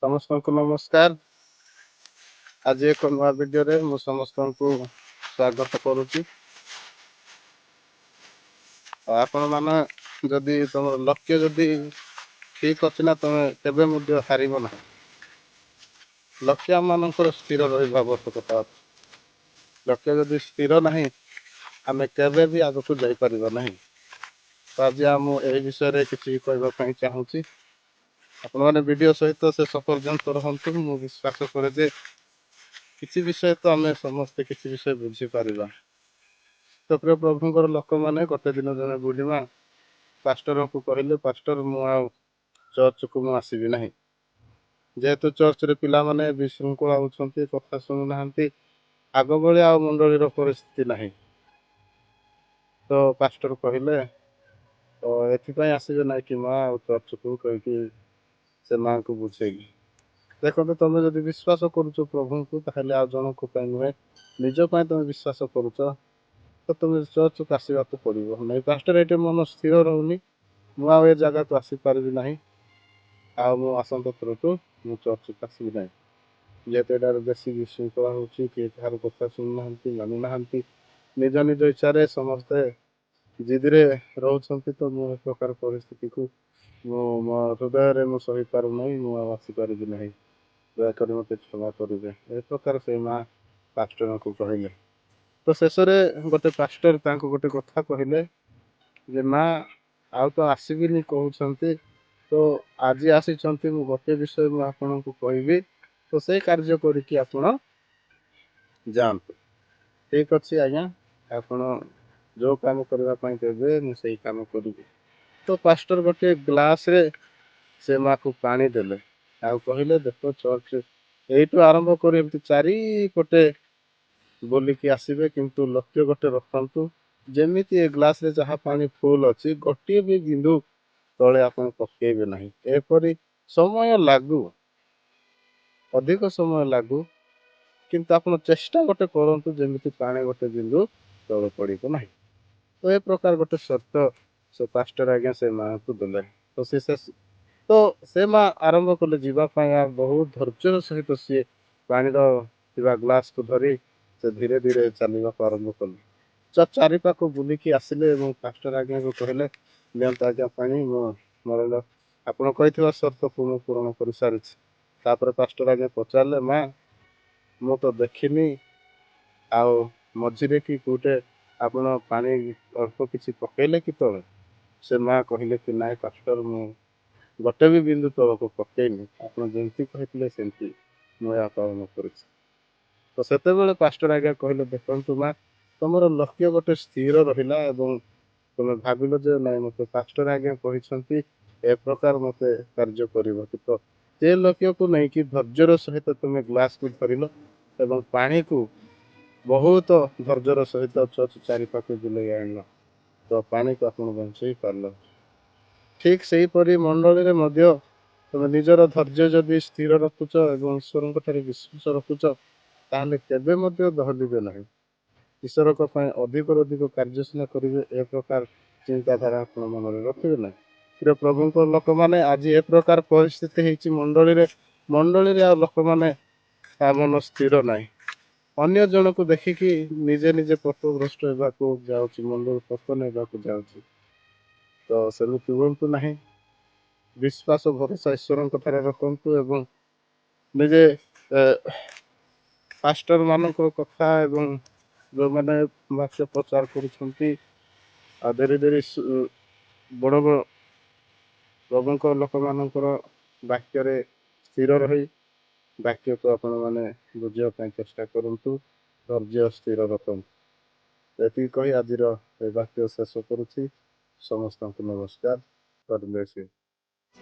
ସମସ୍ତଙ୍କୁ ନମସ୍କାର। ଆଜି ଏକ ନୂଆ ଭିଡିଓରେ ମୁଁ ସମସ୍ତଙ୍କୁ ସ୍ୱାଗତ କରୁଛି। ଆପଣମାନେ ଯଦି ତମର ଲକ୍ଷ୍ୟ ଯଦି ଠିକ ଅଛି ନା, ତମେ କେବେ ମଧ୍ୟ ହାରିବ ନାହିଁ। ଲକ୍ଷ୍ୟ ଆମମାନଙ୍କର ସ୍ଥିର ରହିବା ଆବଶ୍ୟକତା ଅଛି। ଲକ୍ଷ୍ୟ ଯଦି ସ୍ଥିର ନାହିଁ, ଆମେ କେବେ ବି ଆଗକୁ ଯାଇପାରିବା ନାହିଁ। ତ ଆଜି ମୁଁ ଏହି ବିଷୟରେ କିଛି କହିବା ପାଇଁ ଚାହୁଁଛି। ଆପଣମାନେ ଭିଡିଓ ସହିତ ଶେଷ ପର୍ଯ୍ୟନ୍ତ ରହନ୍ତୁ। ମୁଁ ବିଶ୍ୱାସ କରେ ଯେ କିଛି ବିଷୟ ତ ଆମେ ସମସ୍ତେ କିଛି ବିଷୟ ବୁଝିପାରିବା। ତ ପ୍ରିୟ ପ୍ରଭୁଙ୍କର ଲୋକମାନେ, ଗୋଟେ ଦିନ ଜଣେ ବୁଢ଼ୀମା ପାଷ୍ଟରଙ୍କୁ କହିଲେ, ପାଷ୍ଟର, ମୁଁ ଆଉ ଚର୍ଚ୍ଚକୁ ମୁଁ ଆସିବି ନାହିଁ। ଯେହେତୁ ଚର୍ଚ୍ଚରେ ପିଲାମାନେ ବିଶୃଙ୍ଖଳା ହେଉଛନ୍ତି, କଥା ଶୁଣୁନାହାନ୍ତି, ଆଗ ଭଳି ଆଉ ମଣ୍ଡଳୀର ପରିସ୍ଥିତି ନାହିଁ। ତ ପାଷ୍ଟର କହିଲେ, ତ ଏଥିପାଇଁ ଆସିବେ ନାହିଁ କି ମା ଆଉ ଚର୍ଚ୍ଚକୁ, କହିକି ସେ ମାଆଙ୍କୁ ବୁଝେଇଲି, ଦେଖନ୍ତୁ, ତମେ ଯଦି ବିଶ୍ୱାସ କରୁଛ ପ୍ରଭୁଙ୍କୁ, ତାହେଲେ ଆଉ ଜଣଙ୍କ ପାଇଁ ନୁହେଁ, ନିଜ ପାଇଁ ତମେ ବିଶ୍ୱାସ କରୁଛ, ତ ତମେ ଚର୍ଚ୍ଚକୁ ଆସିବାକୁ ପଡ଼ିବ। ନାଇଁ ପାଷ୍ଟର, ଏଠି ମନ ସ୍ଥିର ରହୁନି, ମୁଁ ଆଉ ଏ ଜାଗାକୁ ଆସିପାରିବି ନାହିଁ, ଆଉ ମୁଁ ଆସନ୍ତା ଥରଠୁ ମୁଁ ଚର୍ଚ୍ଚକୁ ଆସିବି ନାହିଁ। ଯେହେତୁ ଏଠାରେ ବେଶୀ ବିଶୃଙ୍ଖଳା ହେଉଛି, କିଏ କାହାର କଥା ଶୁଣୁନାହାନ୍ତି, ମାନୁନାହାନ୍ତି, ନିଜ ନିଜ ଇଚ୍ଛାରେ ସମସ୍ତେ ଜିଦିରେ ରହୁଛନ୍ତି। ତ ମୁଁ ଏ ପ୍ରକାର ପରିସ୍ଥିତିକୁ ମୁଁ ମୋ ହୃଦୟରେ ମୁଁ ସହିପାରୁନାହିଁ, ମୁଁ ଆଉ ଆସିପାରିବି ନାହିଁ, ଦୟାକରି ମୋତେ କ୍ଷମା କରିବେ, ଏ ପ୍ରକାର ସେ ମା ପାଷ୍ଟରଙ୍କୁ କହିଲେ। ତ ଶେଷରେ ଗୋଟେ ପାଷ୍ଟର ତାଙ୍କୁ ଗୋଟେ କଥା କହିଲେ ଯେ, ମା ଆଉ ତ ଆସିବିନି କହୁଛନ୍ତି, ତ ଆଜି ଆସିଛନ୍ତି, ମୁଁ ଗୋଟେ ବିଷୟ ମୁଁ ଆପଣଙ୍କୁ କହିବି, ତ ସେଇ କାର୍ଯ୍ୟ କରିକି ଆପଣ ଯାଆନ୍ତୁ। ଠିକ ଅଛି ଆଜ୍ଞା, ଆପଣ ଯୋଉ କାମ କରିବା ପାଇଁ ଦେବେ ମୁଁ ସେଇ କାମ କରିବି। ତ ପାଷ୍ଟର ଗୋଟେ ଗ୍ଲାସରେ ସେ ମାକୁ ପାଣି ଦେଲେ, ଆଉ କହିଲେ, ଦେଖ, ଚର୍ଚ୍ଚ ଏଇଠୁ ଆରମ୍ଭ କରି ଏମିତି ଚାରିପଟେ ବୁଲିକି ଆସିବେ, କିନ୍ତୁ ଲକ୍ଷ୍ୟ ଗୋଟେ ରଖନ୍ତୁ, ଯେମିତି ଏ ଗ୍ଲାସରେ ଯାହା ପାଣି ଫୁଲ ଅଛି, ଗୋଟିଏ ବି ବିନ୍ଦୁ ତଳେ ଆପଣ ପକେଇବେ ନାହିଁ। ଏପରି ସମୟ ଲାଗୁ, ଅଧିକ ସମୟ ଲାଗୁ, କିନ୍ତୁ ଆପଣ ଚେଷ୍ଟା ଗୋଟେ କରନ୍ତୁ ଯେମିତି ପାଣି ଗୋଟେ ବିନ୍ଦୁ ତଳେ ପଡ଼ିବ ନାହିଁ। ତ ଏ ପ୍ରକାର ଗୋଟେ ସର୍ତ୍ତ ସେ ପାଷ୍ଟର ଆଜ୍ଞା ସେ ମାଆଙ୍କୁ ଦେଲେ। ତ ସେ ମା ଆରମ୍ଭ କଲେ ଯିବା ପାଇଁ, ଆଉ ବହୁତ ଧୈର୍ଯ୍ୟର ସହିତ ସିଏ ପାଣିର ଥିବା ଗ୍ଲାସକୁ ଧରି ସେ ଧୀରେ ଧୀରେ ଚାଲିବାକୁ ଆରମ୍ଭ କଲେ। ଚାରିପାଖକୁ ବୁଲିକି ଆସିଲେ ଏବଂ ପାଷ୍ଟର ଆଜ୍ଞାକୁ କହିଲେ, ନିଅନ୍ତୁ ଆଜ୍ଞା ପାଣି, ମୋର ଆପଣ କହିଥିବା ସର୍ତ୍ତକୁ ମୁଁ ପୂରଣ କରିସାରିଛି। ତାପରେ ପାଷ୍ଟର ଆଜ୍ଞା ପଚାରିଲେ, ମା ମୁଁ ତ ଦେଖିନି, ଆଉ ମଝିରେ କି କୋଉଟେ ଆପଣ ପାଣି ଅଳ୍ପ କିଛି ପକେଇଲେ କି ତଳେ? ସେ ମା କହିଲେ କି, ନାଇଁ ପାଷ୍ଟର, ମୁଁ ଗୋଟେ ବି ବିନ୍ଦୁ ତଳକୁ ପକେଇନି, ଆପଣ ଯେମିତି କହିଥିଲେ ସେମିତି ମୁଁ ଏହା ପାଳନ କରୁଛି। ତ ସେତେବେଳେ ପାଷ୍ଟର ଆଜ୍ଞା କହିଲେ, ଦେଖନ୍ତୁ ମା, ତମର ଲକ୍ଷ୍ୟ ଗୋଟେ ସ୍ଥିର ରହିଲା ଏବଂ ତମେ ଭାବିଲ ଯେ ନାଇଁ, ମୋତେ ପାଷ୍ଟର ଆଜ୍ଞା କହିଛନ୍ତି ଏ ପ୍ରକାର ମୋତେ କାର୍ଯ୍ୟ କରିବାକୁ। ତ ସେ ଲକ୍ଷ୍ୟକୁ ନେଇକି ଧୈର୍ଯ୍ୟର ସହିତ ତୁମେ ଗ୍ଲାସକୁ ଧରିଲ ଏବଂ ପାଣିକୁ ବହୁତ ଧୈର୍ଯ୍ୟର ସହିତ ଚର୍ଚ୍ଚ ଚାରିପାଖକୁ ବୁଲେଇ ଆଣିଲ, ତ ପାଣିକୁ ଆପଣ ବଞ୍ଚେଇ ପାରିଲ। ଠିକ ସେହିପରି ମଣ୍ଡଳୀରେ ମଧ୍ୟ ତମେ ନିଜର ଧୈର୍ଯ୍ୟ ଯଦି ସ୍ଥିର ରଖୁଛ ଏବଂ ଈଶ୍ୱରଙ୍କ ଠାରେ ବିଶ୍ୱାସ ରଖୁଛ, ତାହେଲେ କେବେ ମଧ୍ୟ ଦହଲିବେ ନାହିଁ। ଈଶ୍ୱରଙ୍କ ପାଇଁ ଅଧିକରୁ ଅଧିକ କାର୍ଯ୍ୟ ସିନା କରିବେ, ଏ ପ୍ରକାର ଚିନ୍ତାଧାରା ଆପଣ ମନରେ ରଖିବେ ନାହିଁ। ପ୍ରିୟ ପ୍ରଭୁଙ୍କ ଲୋକମାନେ, ଆଜି ଏ ପ୍ରକାର ପରିସ୍ଥିତି ହେଇଛି ମଣ୍ଡଳୀରେ ଆଉ ଲୋକମାନେ ମନ ସ୍ଥିର ନାହିଁ। ଅନ୍ୟ ଜଣକୁ ଦେଖିକି ନିଜେ ନିଜେ ପଥଭ୍ରଷ୍ଟ ହେବାକୁ ଯାଉଛି, ମଣ୍ଡଳ ପତନ ହେବାକୁ ଯାଉଛି। ତ ସେମିତି ହୁଅନ୍ତୁ ନାହିଁ। ବିଶ୍ୱାସ ଭରସା ଈଶ୍ୱରଙ୍କ ଠାରେ ରଖନ୍ତୁ ଏବଂ ନିଜେ ପାଷ୍ଟର ମାନଙ୍କ କଥା ଏବଂ ଯେଉଁମାନେ ବାକ୍ୟ ପ୍ରଚାର କରୁଛନ୍ତି, ଆଉ ଧୀରେ ଧୀରେ ବଡ଼ ବଡ଼ ପ୍ରଭୁଙ୍କ ଲୋକମାନଙ୍କର ବାକ୍ୟରେ ସ୍ଥିର ରହି ବାକ୍ୟକୁ ଆପଣମାନେ ବୁଝିବା ପାଇଁ ଚେଷ୍ଟା କରନ୍ତୁ, ଧୈର୍ଯ୍ୟ ସ୍ଥିର ରଖନ୍ତୁ। ଏତିକି କହି ଆଜିର ଏ ବାକ୍ୟ ଶେଷ କରୁଛି। ସମସ୍ତଙ୍କୁ ନମସ୍କାର। God bless you.